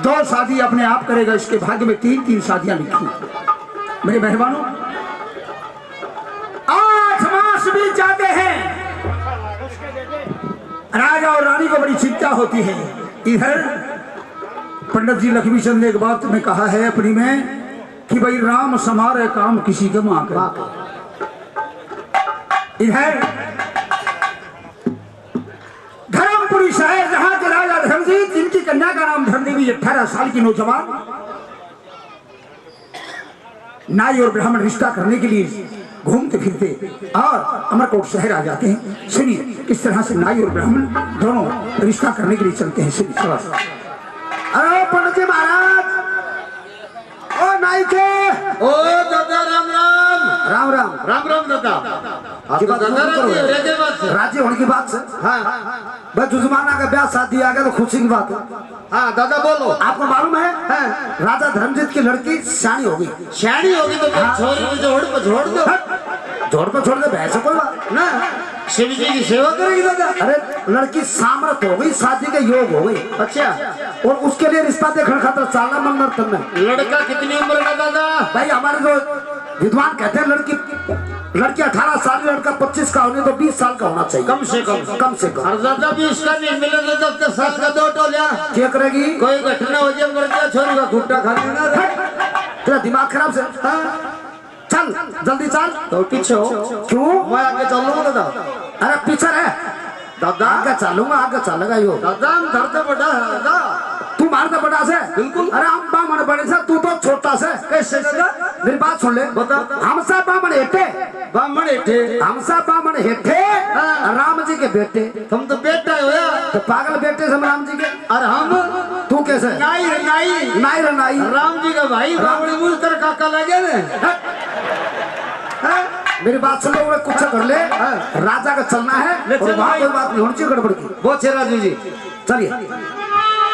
2 शादी अपने आप करेगा, इसके भाग्य में 3-3 शादियां लिखी। मेरे मेहरबानों, 8 मास बीत जाते हैं, राजा और रानी को बड़ी चिंता होती है। इधर पंडित जी लक्ष्मीचंद ने एक बात में कहा है अपनी में कि भाई राम समारे काम किसी के मां का। इधर धर्मपुरी शहर जहां के राजा धर्मजीत, जिनकी कन्या का नाम धर्मदेवी, 18 साल की नौजवान, नाई और ब्राह्मण रिश्ता करने के लिए घूमते फिरते और अमरकोट शहर आ जाते हैं। सुनिए किस तरह से नाई और ब्राह्मण दोनों रिश्ता करने के लिए चलते हैं। सुनिए। अरे पंडित जी महाराज, ओ नाई के, ओ दादा राम राम राम राम राम राम दादा। राज्य होने की बात से, हाँ बस जुजमाना का ब्याह शादी आ गया तो खुशी की बात है। हाँ दादा बोलो। आपको मालूम है राजा धर्मजीत की लड़की शानी हो गई। शानी होगी तो छोरी को जोड़ पर छोड़ दो। जोड़ पर छोड़ दे, भैंस कोई बात ना, शिव जी की सेवा करेगी दादा। अरे लड़की सामर्थ हो गई, शादी के योग हो गई। अच्छा, और उसके लिए रिश्ता देखने खातर चालना मंगल तब में। लड़का कितनी उम्र का दादा? भाई हमारे जो विद्वान कहते हैं लड़की 18 साल, लड़का 25 का होने तो 20 साल का होना चाहिए कम से कम। और दादा 20 का नहीं मिले तो 10 साल का 2 टोलिया क्या करेगी? कोई घटना हो जाए, मर जाए, छोरी का घुट्टा खा लेना। तेरा दिमाग खराब से, चल जल्दी चल। तो पीछे हो। क्यों? मैं आगे चलूंगा दादा। अरे पीछे रह दादा। आगे चलूंगा, आगे चलेगा यो दादा। हम धरते बड़ा है दादा। तू मारता बड़ा से? बिल्कुल। अरे हम बामण बड़े से, तू तो छोटा से। कैसे दादा? मेरी बात सुन ले। बता। हम सब बामण हेठे, ब्राह्मण हेठे। हम सब बामण हेठे, राम जी के बेटे। तुम तो बेटा हो यार। तो पागल बेटे से राम जी के। और हम तू कैसे? नाई नाई राम जी का भाई बावड़ी मुझ कर काका लगे ने। मेरी बात सुन ले, कुछ कर ले। राजा का चलना है और वहाँ कोई बात नहीं होनी चाहिए गड़बड़ की। वो छे राजू जी, चलिए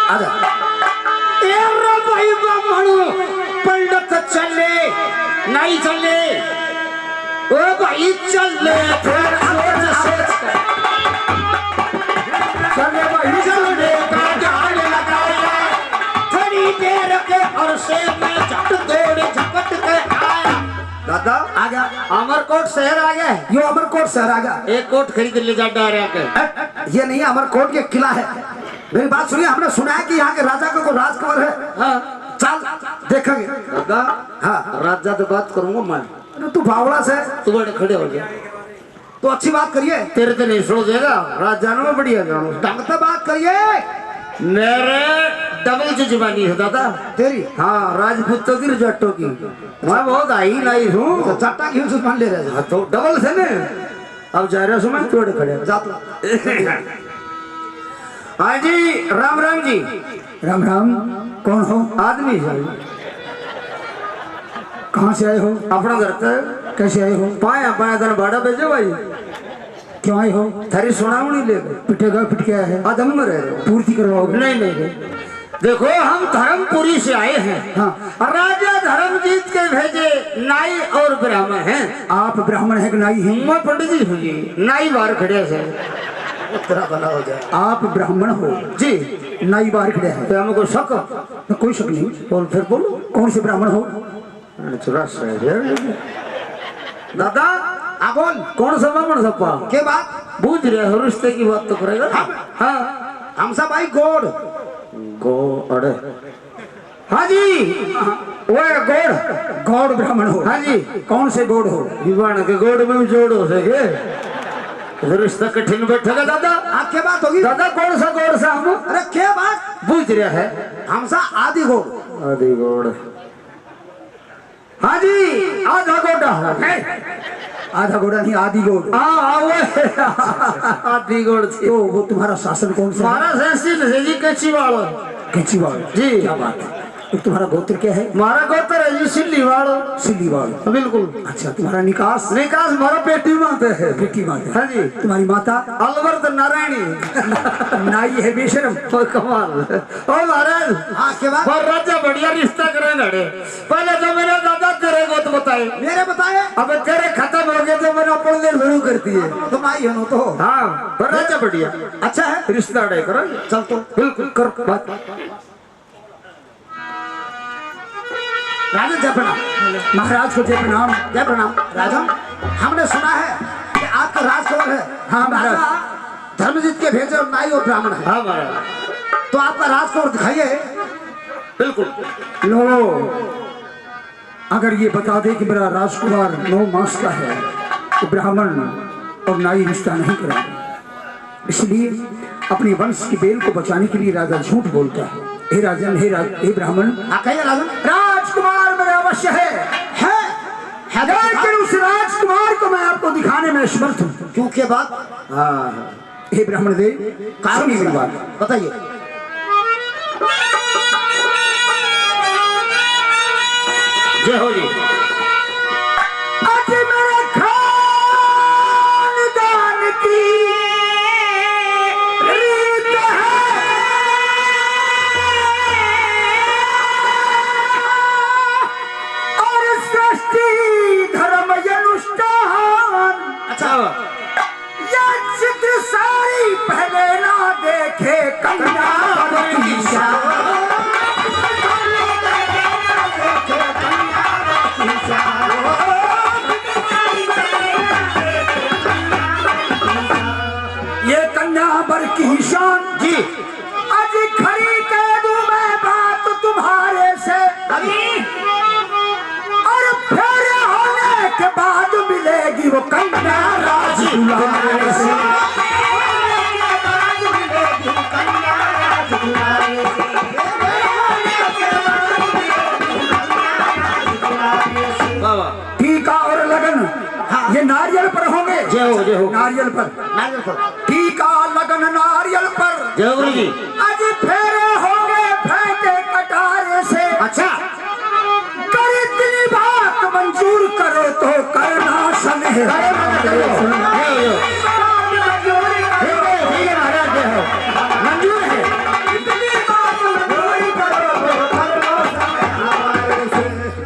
आजा। भाई पंडित चले नहीं चले, ओ भाई चले चले भाई चलने का जान लगाया, थोड़ी देर के अरसे में झट दौड़ झपट के आया। दादा आ गया। अमरकोट शहर आ गया। यो अमरकोट शहर आ गया। एक कोट खरीद ले जा डायरेक्ट। ये नहीं अमरकोट के किला है। मेरी बात सुनिए, हमने सुना है कि यहाँ के राजा का कोई राजकुमार है। हाँ चल देखेंगे। दादा हाँ राजा तो बात करूंगा मैं। अरे तू बावड़ा से, तू बड़े खड़े हो गया तो अच्छी बात करिए। तेरे तो नहीं सो देगा। राजा में बढ़िया जानो ढंग से बात करिए। मेरे डबल की जुबानी है दादा तेरी? हाँ, राजपूतों की जट्टों की। मैं बहुत आई नहीं हूँ तो चट्टा की मान ले रहे तो डबल से ने। अब जा रहे समय थोड़े खड़े जा तो। हाँ जी, राम राम जी। राम राम। कौन हो? आदमी है। कहाँ से आए हो? अपना घर का। कैसे आए हो? पाया तन भाड़ा भेजो भाई। क्यों आए हो? थारी सुनावनी ले पिटेगा पिट के आया है? आदम में रह पूर्ति करवाओगे? नहीं। देखो हम धर्मपुरी से आए हैं। हाँ। राजा धर्मजीत के भेजे नाई और ब्राह्मण हैं। आप ब्राह्मण है कि नाई है? मैं पंडित जी हूँ जी। नाई बाहर खड़े से तेरा भला हो जाए। आप ब्राह्मण हो जी, नाई बाहर खड़े हैं। तो हमें कोई शक? तो कोई शक नहीं। बोल फिर बोलो। कौन से ब्राह्मण हो? दादा आ बोल। कौन सा ब्राह्मण सपा के बात बूझ रहे हो? रिश्ते की बात तो करेगा। हाँ हम सब भाई गोड़ गोड़। हाँ जी, वो गौड़ ब्राह्मण हो? हाँ जी। कौन से गौड़ हो? विवान के गोड़ में भी जोड़ हो सके। रिश्ता कठिन बैठेगा दादा। आप क्या बात होगी? दादा कौन सा गोड़ सा हम? अरे क्या बात? बूझ रहा है। हम सा आदि गोड़। आदि गोड़। हाँ जी, आधा गोड़ा है। आधा गोड़ा नहीं, आदि गोड़। आदि गोड़ थी। तो वो तुम्हारा शासन कौन सा? हमारा शासन है जी कच्चीवाड़। कच्चीवाड़ जी। क्या बात है? तो तुम्हारा गोत्र क्या है? हमारा गोत्र है जी सिल्लीवाड़। सिल्लीवाड़। बिल्कुल। अच्छा, तुम्हारा निकास? निकास हमारा पेटी माता है। बेटी माता? हाँ जी। तुम्हारी माता? अलवर्त नारायणी। नाई है बेशरम। कमाल। ओ महाराज। हाँ क्या बात? पर राजा बढ़िया रिश्ता करेंगे। पहले तो मेरा दादा तेरे गोत बताए। मेरे बताए? अब तेरे खत्म हो गए तो मेरा अपन शुरू करती है। तुम आई हो तो? हाँ, पर राजा बढ़िया अच्छा है। रिश्ता अड़े करो। चल तो बिल्कुल कर बात। राजन जय प्रणाम। महाराज को जय प्रणाम। जय प्रणाम। राजन, हमने सुना है कि आपका राजकुमार है। हाँ महाराज। राजा धर्मजीत के भेजे और नाई और ब्राह्मण है। हाँ महाराज। तो आपका राजकुमार दिखाइए। बिल्कुल। लो, अगर ये बता दे कि मेरा राजकुमार 9 मास का है तो ब्राह्मण और नाई रिश्ता नहीं करेंगे। इसलिए अपने वंश की बेल को बचाने के लिए राजा झूठ बोलता है। हे राजन, हे ब्राह्मण, कहिए राजन। राजकुमार मेरा अवश्य है लेकिन उस राजकुमार को मैं आपको दिखाने में असमर्थ हूँ। क्यों के बात? हाँ, हे ब्राह्मण देव, सुनिए मेरी बात। बताइए। जय हो जी। आज मेरे खानदान की रीत है और सृष्टि धर्म अनुष्ठान। अच्छा, ये चित्र सारी पहले ना देखे कन्या की ये कन्यावर की शान जी। आज खरी कह दूं मैं बात तुम्हारे से और फिर होने के बाद मिलेगी वो कन्या राज दुलारे से। टीका और लगन ये नारियल पर होंगे। जय हो, जय हो। नारियल पर टीका लगन नारियल पर। जय गुरु जी। आज फेरे होंगे फेंके कटारे से। अच्छा, कर इतनी बात मंजूर करो तो करना सने। मंजूर है।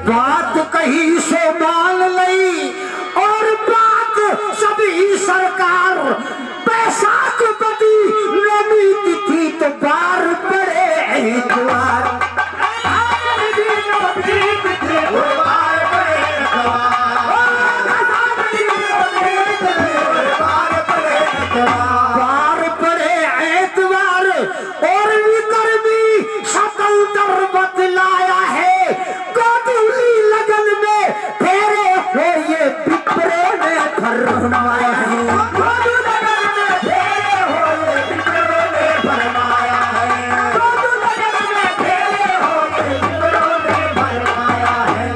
बात कही से मान लई और बात सभी सरकार। बैसाख बदी नमी तिथि तो बार पड़े द्वार। बार पड़े एतवार और विकर्मी सकंदर बतलाया है। गोधूली लगन में फेरे हो ये पिपरे ने फरमाया है। गोधू लगन में फेरे हो ये पिपरों ने फरमाया है। गोधू लगन में फेरे हो ये पिपरों ने फरमाया है।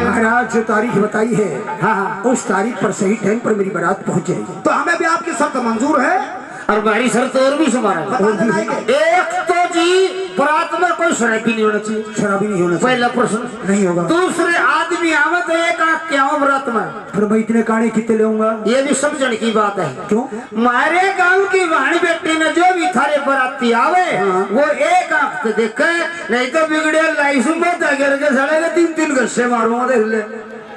महाराज जो तारीख बताई है, हाँ, उस तारीख पर सही टाइम पर मेरी बारात पहुंच जाएगी। तो हमें भी आपकी शर्त मंजूर है। और हमारी शर्त और भी समारा। एक तो जी बरात में कोई शराबी नहीं होना चाहिए। शराबी नहीं होना चाहिए। पहला प्रश्न नहीं होगा। दूसरे आदमी आवे तो एक आंख क्या हो बरात में। फिर मैं इतने काने कितने लेऊंगा? ये भी समझने की बात है। क्यों? हमारे गांव की वाणी बेटी ने जो भी थारे बराती आवे वो एक आंख से देखे, नहीं तो बिगड़े लाइसू में करके सड़ेगा 3-3 गस्से मारूंगा। देख ले।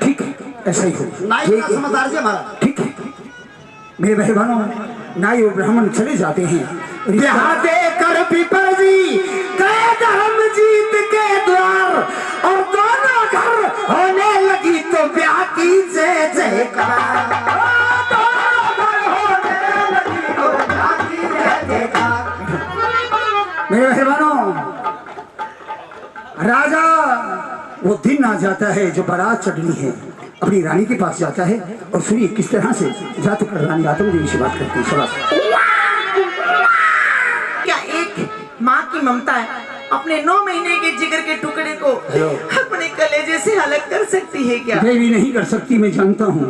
ठीक है, ऐसा ही हो। नाई ठीक का है। समझदार जी हमारा। ठीक है मेरे भाई बहनों, नाई और ब्राह्मण चले जाते हैं। यहाँ देकर पीपर जी गए धर्मजीत के द्वार और दोनों घर होने लगी तो ब्याह की जय जयकार। दोनों घर होने लगी तो ब्याह की जय जयकार। मेरे भाई बहनों, राजा वो दिन आ जाता है जो बारात चढ़नी है, अपनी रानी के पास जाता है और सुनिए किस तरह से जाते कर रानी आत्मदेवी से बात करती है। शाबाश। क्या एक माँ की ममता है अपने 9 महीने के जिगर के टुकड़े को अपने कलेजे से अलग कर सकती है क्या? देवी नहीं कर सकती, मैं जानता हूँ,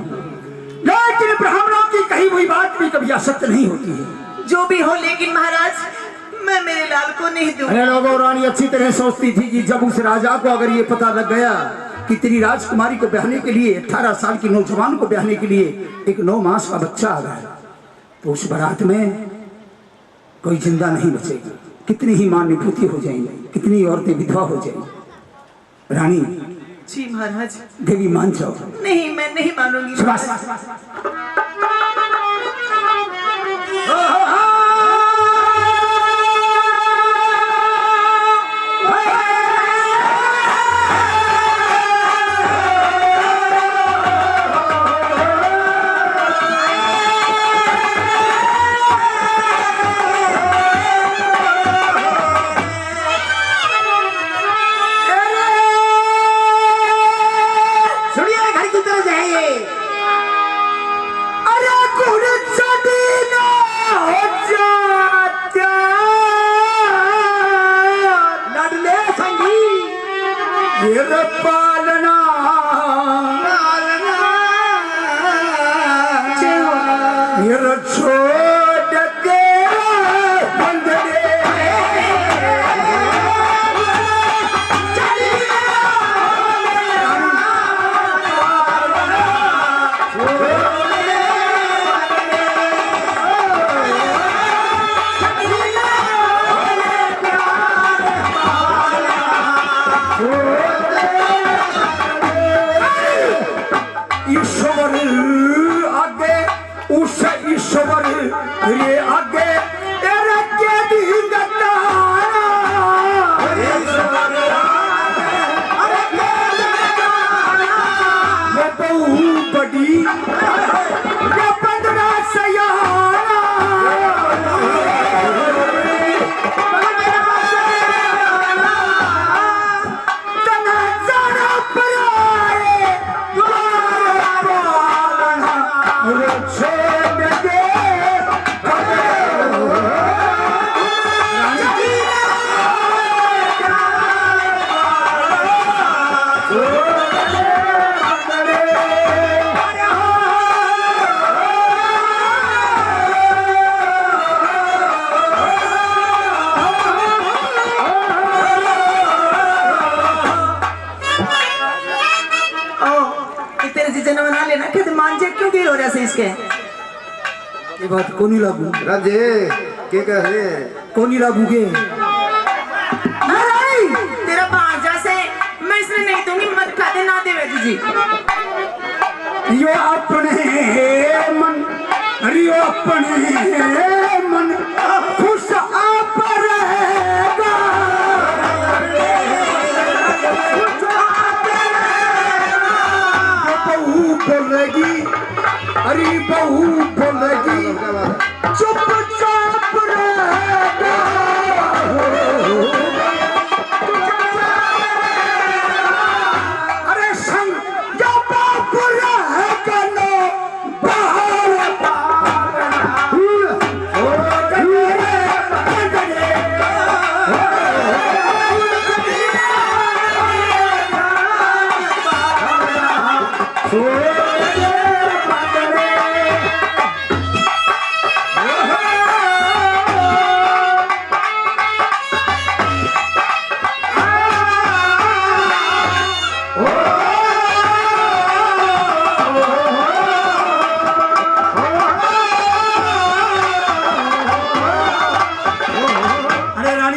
लेकिन ब्राह्मणों की कही हुई बात भी कभी असत्य नहीं होती है। जो भी हो, लेकिन महाराज मैं मेरे लाल को नहीं दूंगा। अरे लोगों, रानी अच्छी तरह सोचती थी कि जब उस राजा को अगर ये पता लग गया कि तेरी राजकुमारी को ब्याहने के लिए 18 साल की नौजवान को ब्याहने के लिए एक 9 मास का बच्चा आ गया, तो उस बारात में कोई जिंदा नहीं बचेगी। कितनी ही मां निभूति हो जाएंगी, कितनी औरतें विधवा हो जाएंगी। रानी जी महाराज। देवी मान जाओ। नहीं, मैं नहीं मानूंगी। शाबाश। ये पालना ये छोड़ के बंदे ईश्वर आगे उस ईश्वर रे आगे तेरा क्या दींगता वो बहु बड़ी ये 15 सयाना तना जाना पराए तेरे जीजा ने बना लेना कि मांझे क्यों गिर हो रहा है इसके ये बात कोनी लागू राजे के कहे कोनी लागू के तेरा भांजा से मैं इसलिए नहीं दूंगी मत खा दे ना देवे जीजी यो अपने मन रियो अपने मन खुश आप रहेगा बहू बोलेगी अरे बहू बोलेगी चुपचाप रहेगा अरे संग या बाप रहेगा नो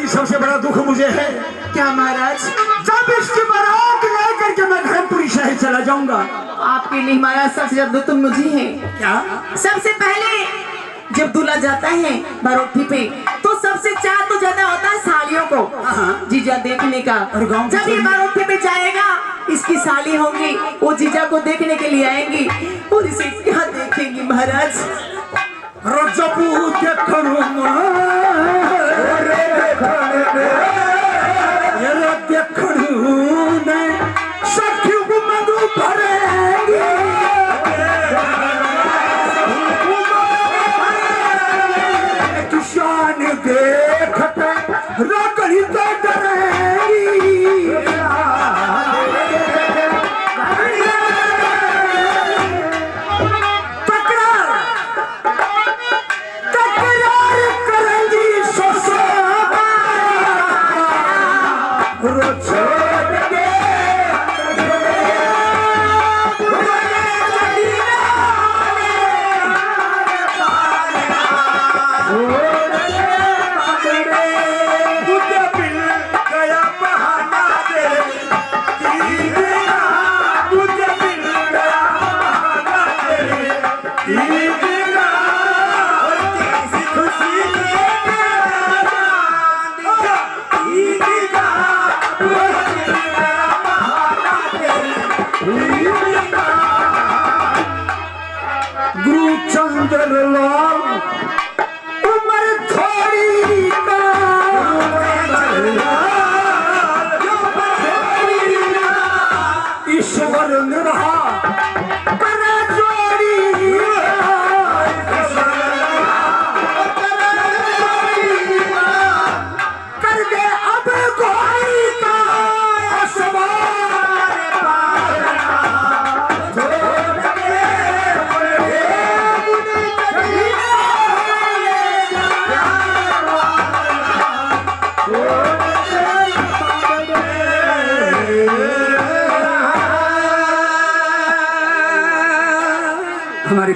सबसे बड़ा दुख मुझे है क्या महाराज जब इसकी बारात लेकर के मैं धर्मपुरी शहर चला जाऊंगा आपके लिए महाराज सबसे ज्यादा तो मुझे है क्या सबसे पहले जब दूल्हा जाता है बाराती पे तो सबसे चाह तो ज्यादा होता है सालियों को जीजा देखने का और गांव जब ये बाराती पे जाएगा इसकी साली होंगी वो जीजा को देखने के लिए आएंगी और इसे क्या देखेंगी महाराज रजबू किसान देखते रगड़ी तो डरेगी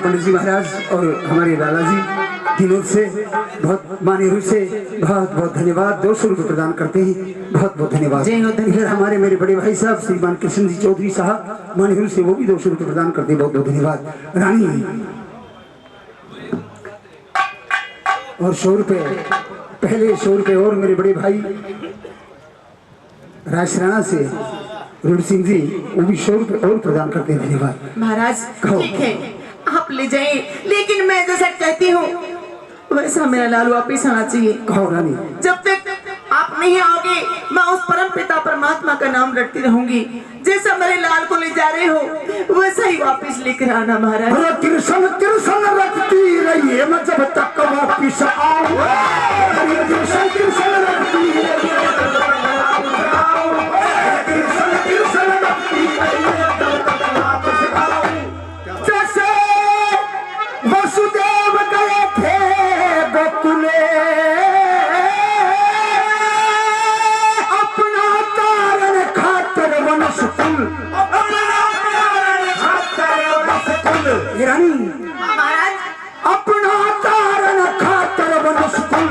पंडित जी महाराज और हमारे लाला जी दिनों से बहुत मानेरू से बहुत बहुत धन्यवाद 200 रुपये प्रदान करते हैं। बहुत बहुत धन्यवाद। जय हो, धन्यवाद। इधर हमारे मेरे बड़े भाई साहब श्रीमान कृष्ण जी चौधरी साहब मानेरू से वो भी 200 रुपये प्रदान करते हैं। बहुत बहुत धन्यवाद। रानी और 100 रुपये पहले 100 रुपये और मेरे बड़े भाई राजराणा से रुड़ सिंह जी वो भी 100 रुपये और प्रदान करते हैं। धन्यवाद। महाराज कहो। ठीक है आप ले जाइए, लेकिन मैं जैसा कहती हूँ वैसा मेरा लाल वापिस आना चाहिए। कहो रानी। जब तक आप नहीं आओगे मैं उस परम पिता परमात्मा का नाम रटती रहूंगी। जैसा मेरे लाल को ले जा रहे हो वैसा ही वापिस लेकर आना महाराज। अरे कृष्ण कृष्ण रखती रहिए मैं जब तक वापिस आऊं। अरे कृष्ण कृष्ण रखती रहिए कृष्ण कृष्ण रखती रहिए जब तक वापिस आऊं। जैसे वसुदेव गए थे गोकुले अपना तारण खातर वनस्कुल रानी महाराज अपना तारण खातर वनस्कुल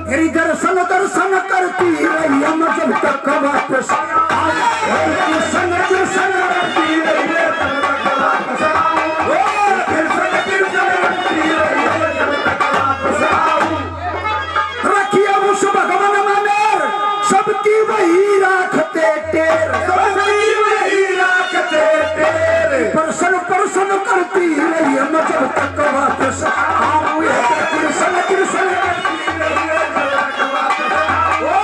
मेरी दर्शन दर्शन करती रही हम जब तक वापस दर्शन दर्शन करती रही जब तक वापस आऊं। दर्शन दर्शन करती रही जब तक वापस आऊं। रखिए उस भगवान ममेर सबकी वही राखते टेर सबकी वही राखते टेर परसन परसन करती रही हम जब तक वापस आऊं। कृष्ण कृष्ण करती रही जब तक वापस आऊं।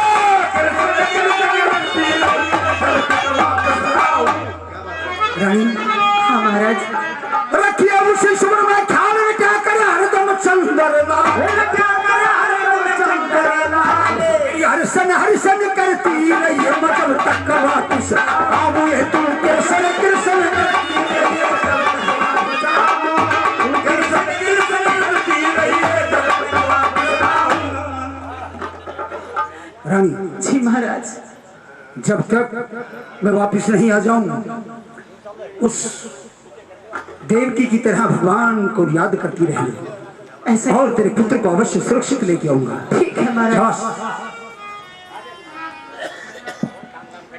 कृष्ण कृष्ण करती रही जब तक वापस आऊं। रानी हाँ महाराज रखिए उसी सुमन में ख्याल में क्या करे हरदम चंद्रला क्या करे हरदम चंद्रला हरिशन हरिशन करती रही मतलब तक वापस आऊं। ये तू कृष्ण कृष्ण करती रही जब तक वापस आऊं। कृष्ण कृष्ण करती रही जब तक वापस आऊं। रानी जी महाराज जब तक मैं वापस नहीं आ जाऊं उस देवकी की तरह भगवान को याद करती रहना ऐसा और तेरे पुत्र को अवश्य सुरक्षित लेके आऊंगा। ठीक है महाराज। शाबाश।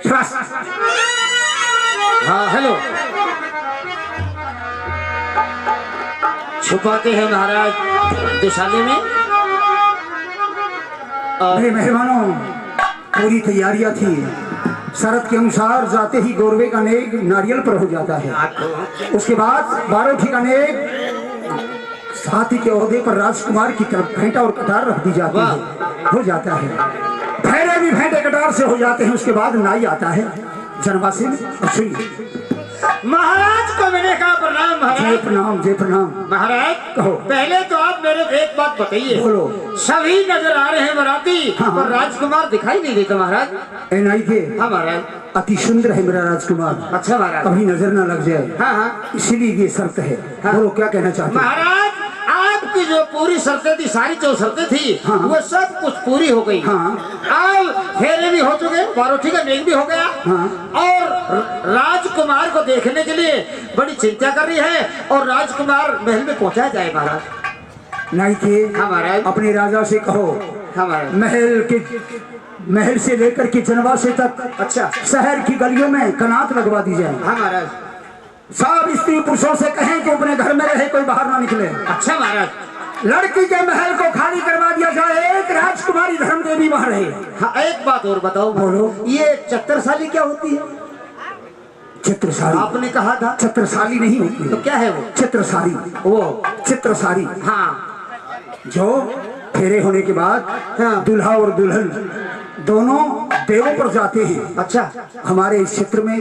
शाबाश। हाँ हेलो छुपाते हैं महाराज दुशाले में मेरे मेहमानों पूरी तैयारियां थी। शरत के अनुसार जाते ही गौरवे का नेग नारियल पर हो जाता है। उसके बाद बारोठी का नेग हाथी के ओहदे पर राजकुमार की तरफ भेंटा और कटार रख दी जाती है। हो जाता है फेरे भी भेंटे कटार से हो जाते हैं। उसके बाद नाई आता है जनवासी और सुनिए महाराज को मैंने कहा प्रणाम जय महाराज। प्रणाम जय प्रणाम। महाराज कहो। पहले तो आप मेरे एक बात बताइए। बोलो। सभी नजर आ रहे हैं बराती हाँ, पर राजकुमार दिखाई नहीं देता महाराज। ए नाई के हाँ महाराज। अति सुंदर है मेरा राजकुमार। अच्छा महाराज। कभी नजर ना लग जाए हाँ हाँ इसीलिए ये शर्त है। हाँ। बोलो क्या कहना चाहते हैं? महाराज आपकी जो पूरी शर्तें थी सारी जो शर्तें थी हाँ। वो सब कुछ पूरी हो गई। हाँ। अब फेरे भी हो चुके बारोठी का नेक भी हो गया। हाँ। और राजकुमार को देखने के लिए बड़ी चिंता कर रही है और राजकुमार महल में पहुंचाया जाए महाराज। नाई के हाँ महाराज। अपने राजा से कहो हाँ महाराज। महल से लेकर के जनवासे तक अच्छा। शहर की गलियों में कनात लगवा दी जाए। हाँ महाराज। सब स्त्री पुरुषों से कहें कि अपने घर में रहे कोई बाहर ना निकले। अच्छा महाराज। लड़की के महल को खाली करवा दिया जाए। एक राजकुमारी धर्म देवी वहां रहे। हाँ एक बात और बताओ। बोलो। ये चतुरसाली क्या होती है? चित्रसारी। आपने कहा था चित्रसाली नहीं होती तो क्या है वो? चित्रसारी। वो चित्रसारी हाँ जो फेरे होने के बाद हाँ। दूल्हा और दुल्हन दोनों देवों पर जाते हैं। अच्छा हमारे इस क्षेत्र में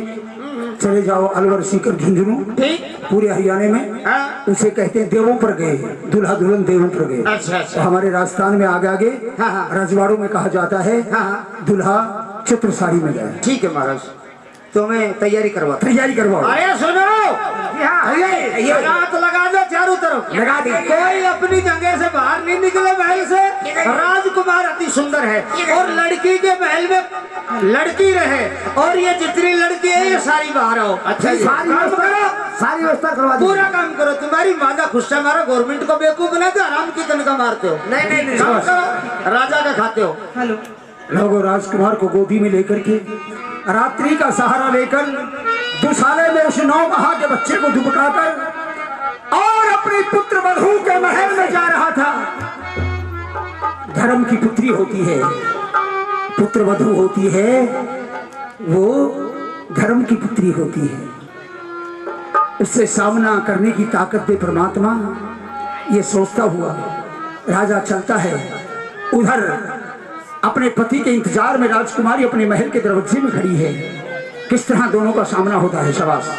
चले जाओ अलवर सीकर झुंझुनू ठीक। पूरे हरियाणा में हाँ। उसे कहते हैं देवों पर गए। दूल्हा दुल्हन देवों पर गए। अच्छा अच्छा। तो हमारे राजस्थान में आगे आगे हाँ, हाँ। रजवाड़ों में कहा जाता है हाँ। दूल्हा चित्रसारी में गया। ठीक है महाराज तो मैं तैयारी करवा। तैयारी करवाओ। अरे सुनो रात लगा दो चारों तरफ। लगा दी। कोई अपनी जगह से बाहर नहीं निकले महल से। राजकुमार अति सुंदर है और लड़की के महल में लड़की रहे और ये जितनी लड़की है ये सारी बाहर आओ। अच्छा, काम करो सारी व्यवस्था करवा दी। पूरा काम करो, तुम्हारी मादा खुश है, हमारा गवर्नमेंट को बेवकूफ बनाते हो, आराम की तनख्वाह मारते हो। नहीं काम करो, राजा का खाते हो। हेलो लोगों राजकुमार को गोदी में लेकर के रात्रि का सहारा लेकर दुशाले में उस 9 माह के बच्चे को दुबकाकर और अपनी पुत्र वधू के महल में जा रहा था। धर्म की पुत्री होती है, पुत्र वधू होती है, वो धर्म की पुत्री होती है। उससे सामना करने की ताकत दे परमात्मा, ये सोचता हुआ राजा चलता है। उधर अपने पति के इंतजार में राजकुमारी अपने महल के दरवाजे में खड़ी है। किस तरह दोनों का सामना होता है। शाबाश।